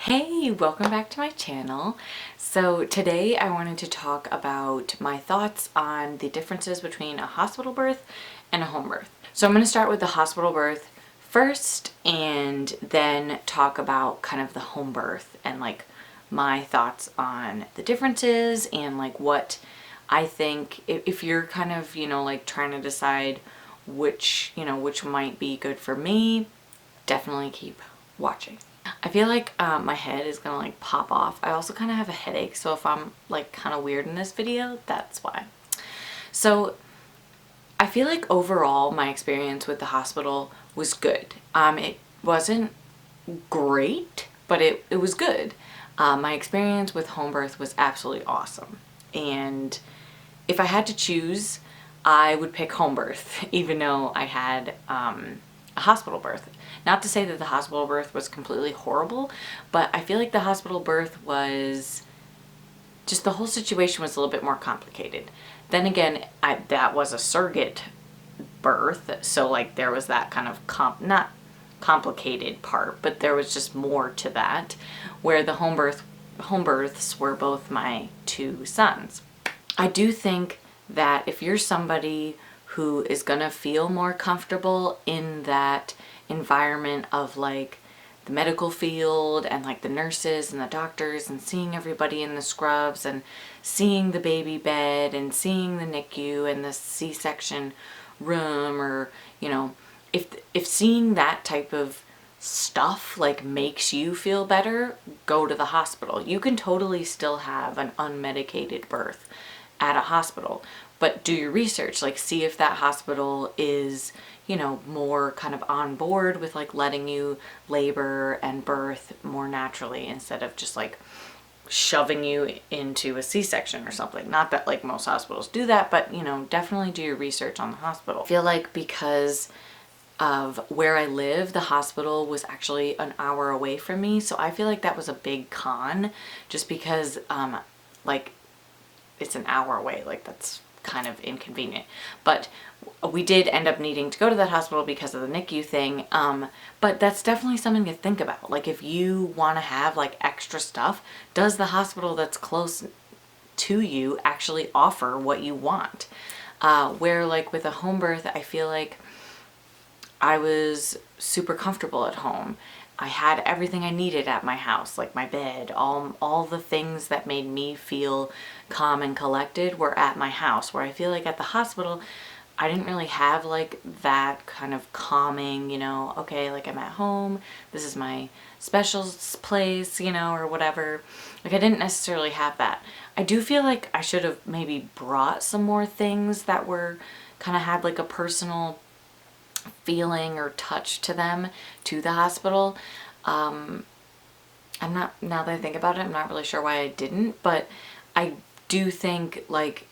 Hey, welcome back to my channel. So today I wanted to talk about my thoughts on the differences between a hospital birth and a home birth. So I'm going to start with the hospital birth first and then talk about kind of the home birth and like my thoughts on the differences and like what I think if you're kind of, like trying to decide which might be good for me, definitely keep watching. I feel like my head is gonna like pop off. I also kind of have a headache, so if I'm like kind of weird in this video, that's why. So I feel like overall my experience with the hospital was good. It wasn't great, but it was good. My experience with home birth was absolutely awesome. And if I had to choose, I would pick home birth, even though I had a hospital birth. Not to say that the hospital birth was completely horrible, but I feel like the hospital birth was just, the whole situation was a little bit more complicated. Then again, that was a surrogate birth, so like there was that kind of not complicated part, but there was just more to that, where the home births were both my two sons. I do think that if you're somebody who is gonna feel more comfortable in that environment of like the medical field and like the nurses and the doctors and seeing everybody in the scrubs and seeing the baby bed and seeing the NICU and the C-section room, or if seeing that type of stuff like makes you feel better, go to the hospital. You can totally still have an unmedicated birth at a hospital, but do your research, like see if that hospital is more kind of on board with like letting you labor and birth more naturally instead of just like shoving you into a C-section or something. Not that like most hospitals do that, but definitely do your research on the hospital. I feel like because of where I live, the hospital was actually an hour away from me, so I feel like that was a big con, just because like it's an hour away, like that's kind of inconvenient. But we did end up needing to go to that hospital because of the NICU thing, but that's definitely something to think about. Like if you want to have like extra stuff, does the hospital that's close to you actually offer what you want? Where like with a home birth, I feel like I was super comfortable at home. I had everything I needed at my house, like my bed, all the things that made me feel calm and collected were at my house, where I feel like at the hospital, I didn't really have like that kind of calming, okay, like I'm at home, this is my special place, or whatever. Like I didn't necessarily have that. I do feel like I should have maybe brought some more things that were kind of had like a personal feeling or touch to them to the hospital. I'm not, now that I think about it, I'm not really sure why I didn't, but I do think like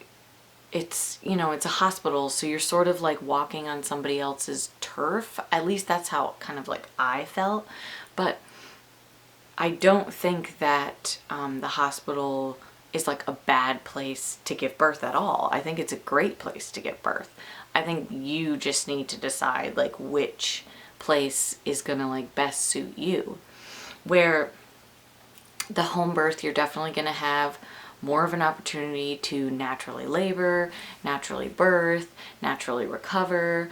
it's, it's a hospital, so you're sort of like walking on somebody else's turf. At least that's how kind of like I felt. But I don't think that the hospital is like a bad place to give birth at all. I think it's a great place to give birth. I think you just need to decide like which place is gonna like best suit you. Where the home birth, you're definitely gonna have more of an opportunity to naturally labor, naturally birth, naturally recover.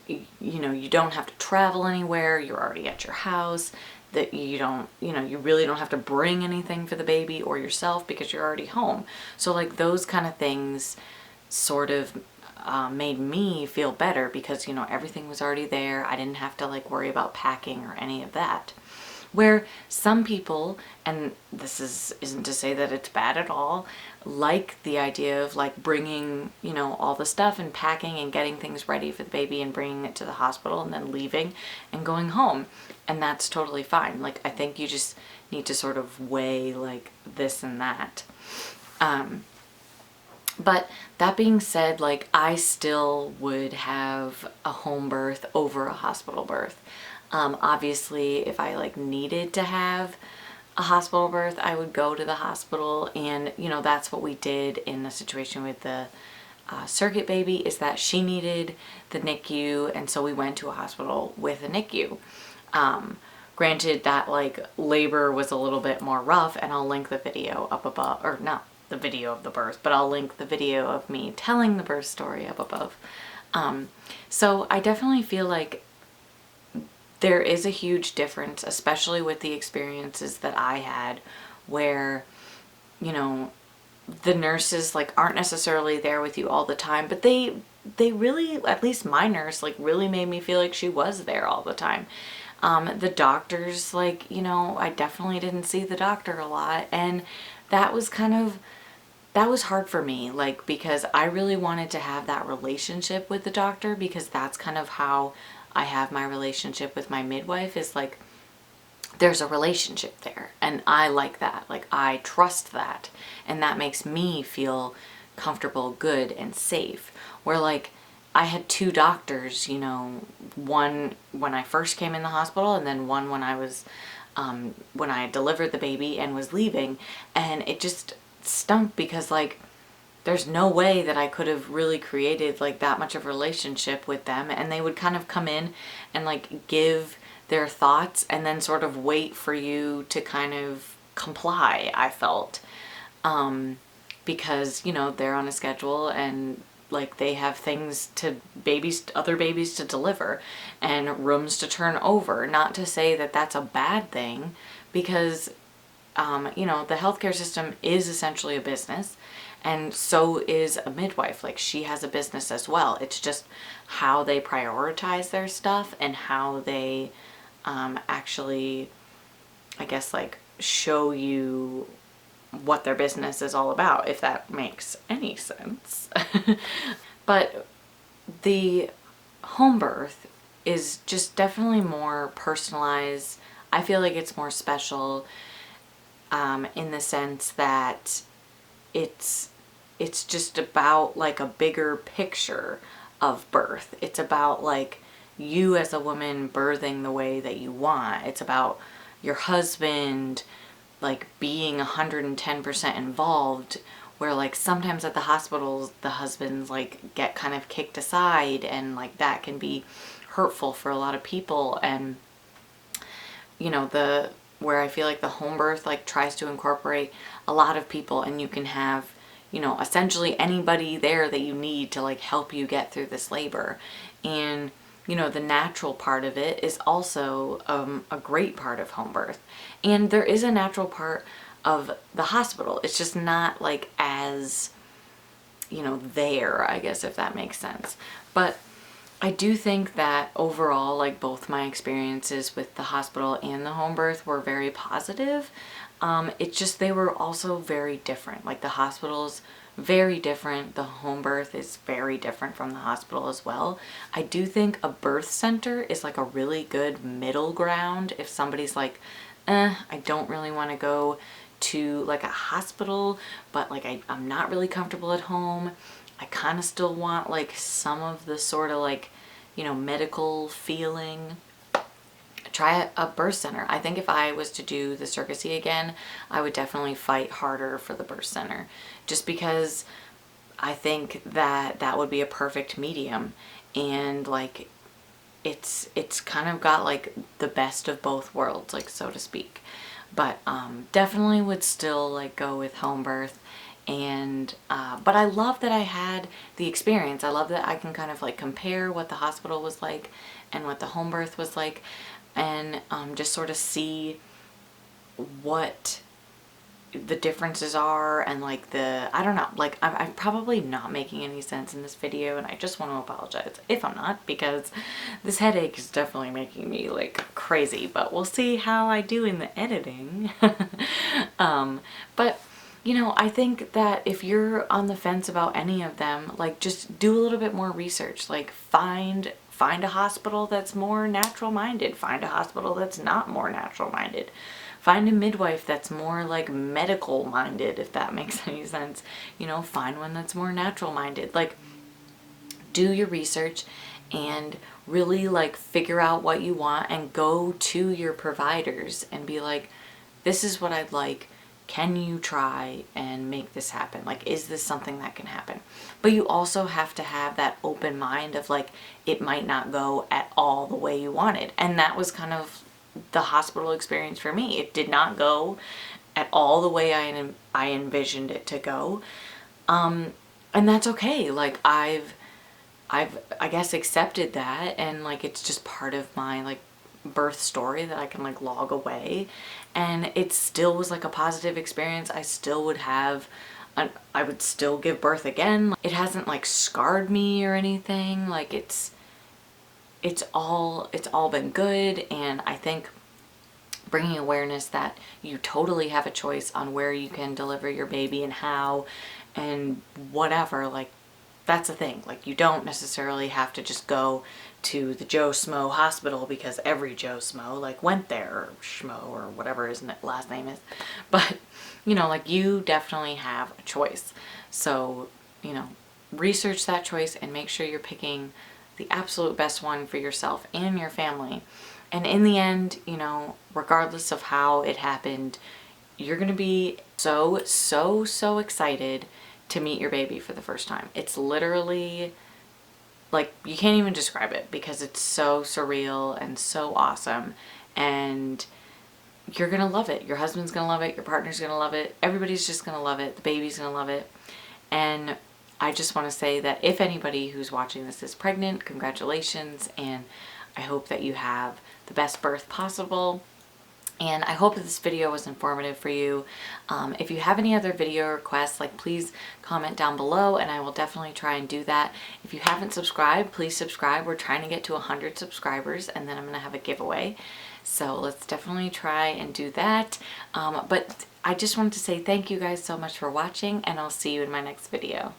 You don't have to travel anywhere. You're already at your house. That you don't, you really don't have to bring anything for the baby or yourself because you're already home. So like those kind of things sort of made me feel better because, everything was already there. I didn't have to like worry about packing or any of that. Where some people, and this isn't to say that it's bad at all, like the idea of like bringing, all the stuff and packing and getting things ready for the baby and bringing it to the hospital and then leaving and going home. And that's totally fine. Like, I think you just need to sort of weigh like this and that. But that being said, like I still would have a home birth over a hospital birth. Obviously, if I like needed to have a hospital birth, I would go to the hospital, and that's what we did in the situation with the surrogate baby, is that she needed the NICU, and so we went to a hospital with a NICU. Granted that like labor was a little bit more rough, and I'll link the video up above, or not the video of the birth, but I'll link the video of me telling the birth story up above. So I definitely feel like there is a huge difference, especially with the experiences that I had where, you know, the nurses like aren't necessarily there with you all the time, but they really, at least my nurse, like really made me feel like she was there all the time. The doctors, like, you know, I definitely didn't see the doctor a lot, and that was hard for me, like, because I really wanted to have that relationship with the doctor, because that's kind of how I have my relationship with my midwife, is like there's a relationship there, and I like that. Like, I trust that, and that makes me feel comfortable, good, and safe. Where like I had two doctors, you know, one when I first came in the hospital, and then one when I was when I delivered the baby and was leaving, and it just stunk because like there's no way that I could have really created like that much of a relationship with them, and they would kind of come in and like give their thoughts and then sort of wait for you to kind of comply, I felt. Because, you know, they're on a schedule, and like they have things to other babies to deliver and rooms to turn over. Not to say that that's a bad thing, because you know, the healthcare system is essentially a business, and so is a midwife. Like, she has a business as well. It's just how they prioritize their stuff and how they actually, I guess, like show you what their business is all about, if that makes any sense. But the home birth is just definitely more personalized. I feel like it's more special, in the sense that it's just about like a bigger picture of birth. It's about like you as a woman birthing the way that you want. It's about your husband like being 110% involved, where like sometimes at the hospitals the husbands like get kind of kicked aside, and like that can be hurtful for a lot of people. And you know, where I feel like the home birth like tries to incorporate a lot of people, and you can have, you know, essentially anybody there that you need to like help you get through this labor. And you know, the natural part of it is also a great part of home birth. And there is a natural part of the hospital. It's just not like as, you know, there, I guess, if that makes sense. But I do think that overall, like both my experiences with the hospital and the home birth were very positive. It's just they were also very different. Like the hospital's very different. The home birth is very different from the hospital as well. I do think a birth center is like a really good middle ground if somebody's like, I don't really want to go to like a hospital, but like I'm not really comfortable at home. I kind of still want like some of the sort of like, you know, medical feeling. Try a birth center. I think if I was to do the surrogacy again, I would definitely fight harder for the birth center, just because I think that that would be a perfect medium. And like it's kind of got like the best of both worlds, like, so to speak. But definitely would still like go with home birth. And but I love that I had the experience. I love that I can kind of like compare what the hospital was like and what the home birth was like, and just sort of see what the differences are. And like I don't know, like I'm probably not making any sense in this video, and I just want to apologize if I'm not, because this headache is definitely making me like crazy, but we'll see how I do in the editing. But you know, I think that if you're on the fence about any of them, like just do a little bit more research. Like find a hospital that's more natural minded, find a hospital that's not more natural minded, find a midwife that's more like medical minded, if that makes any sense. You know, find one that's more natural minded. Like, do your research and really like figure out what you want, and go to your providers and be like, this is what I'd like. Can you try and make this happen? Like, is this something that can happen? But you also have to have that open mind of like, it might not go at all the way you wanted. And that was kind of the hospital experience for me. It did not go at all the way I envisioned it to go. And that's okay. Like I guess accepted that, and like it's just part of my like birth story that I can like log away, and it still was like a positive experience. I still would have I would still give birth again. It hasn't like scarred me or anything. Like it's all been good. And I think bringing awareness that you totally have a choice on where you can deliver your baby and how and whatever, like that's the thing. Like you don't necessarily have to just go to the Joe Smo hospital because every Joe Smo like went there, or Schmo, or whatever his last name is. But you know, like you definitely have a choice. So, you know, research that choice and make sure you're picking the absolute best one for yourself and your family. And in the end, you know, regardless of how it happened, you're going to be so excited to meet your baby for the first time. It's literally like, you can't even describe it because it's so surreal and so awesome. And you're going to love it. Your husband's going to love it. Your partner's going to love it. Everybody's just going to love it. The baby's going to love it. And I just want to say that if anybody who's watching this is pregnant, congratulations. And I hope that you have the best birth possible. And I hope that this video was informative for you. If you have any other video requests, like please comment down below and I will definitely try and do that. If you haven't subscribed, please subscribe. We're trying to get to 100 subscribers and then I'm going to have a giveaway. So let's definitely try and do that. But I just wanted to say thank you guys so much for watching, and I'll see you in my next video.